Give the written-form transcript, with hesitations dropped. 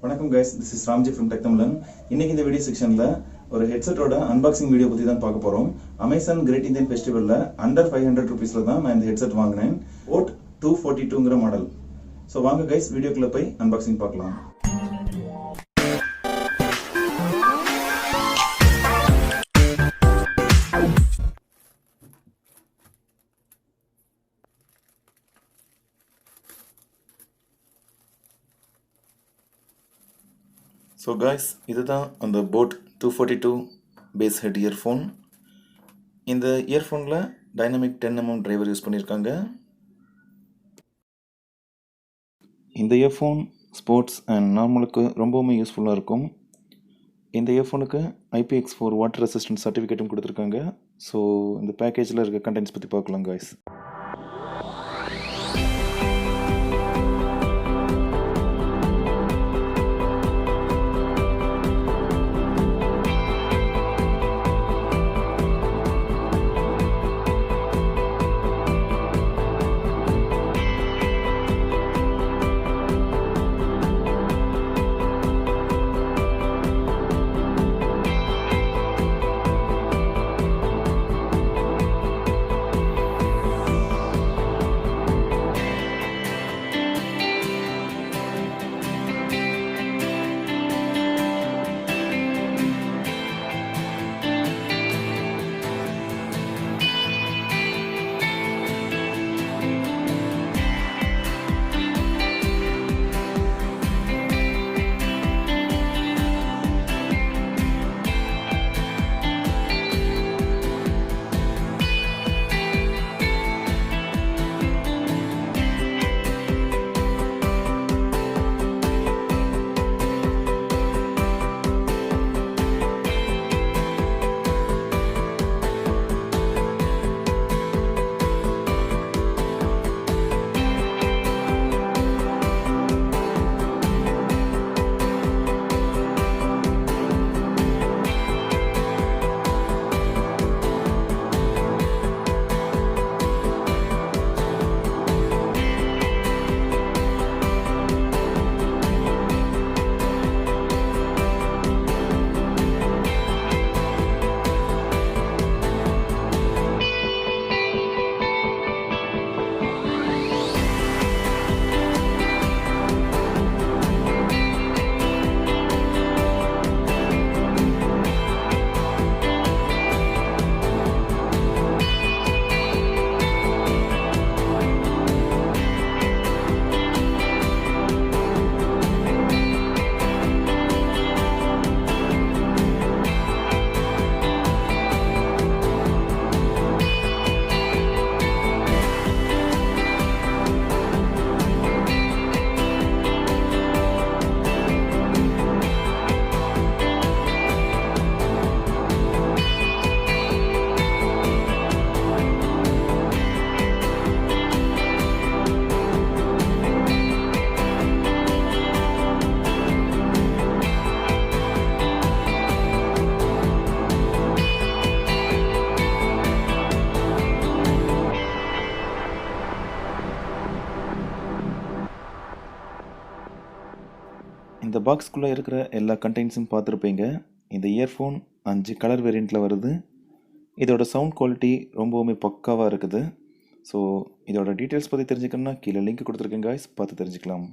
வணக்கம் guys, this is Ramji from Tamilan. இன்னைக்கு இந்த வீடியோ செக்ஷன்ல ஒரு ஹெட்செட்டோட அன்பாக்சிங் வீடியோ பத்தி தான் பார்க்க போறோம். Amazon Great Indian Festivalல under 500 rupeesல தான் நான் இந்த ஹெட்செட் வாங்குனேன். boAt-242ங்கற மாடல். சோ வாங்க guys, வீடியோக்குள்ள போய் அன்பாக்சிங் பார்க்கலாம். So guys, இதுதான் அந்த boAt-242 பேஸ் ஹெட் இயர்ஃபோன். இந்த இயர்ஃபோனில் டைனமிக் 10mm டிரைவர் யூஸ் பண்ணியிருக்காங்க. இந்த இயர்ஃபோன் ஸ்போர்ட்ஸ் அண்ட் நார்மலுக்கு ரொம்பவுமே யூஸ்ஃபுல்லாக இருக்கும். இந்த இயர்ஃபோனுக்கு IPX4 வாட்டர் ரெசிஸ்டன்ட் சர்டிஃபிகேட்டும் கொடுத்துருக்காங்க. ஸோ இந்த பேக்கேஜில் இருக்க கண்டென்ட்ஸ் பற்றி பார்க்கலாம் guys. இந்த பாக்ஸ்குள்ளே இருக்கிற எல்லா கண்டென்ட்ஸும் பார்த்துருப்பீங்க. இந்த இயர்ஃபோன் 5 கலர் வேரியண்ட்டில் வருது. இதோட சவுண்ட் குவாலிட்டி ரொம்பவுமே பக்காவாக இருக்குது. ஸோ இதோட டீட்டெயில்ஸ் பற்றி தெரிஞ்சுக்கணுன்னா கீழே லிங்க் கொடுத்துருக்கேன் guys, பார்த்து தெரிஞ்சுக்கலாம்.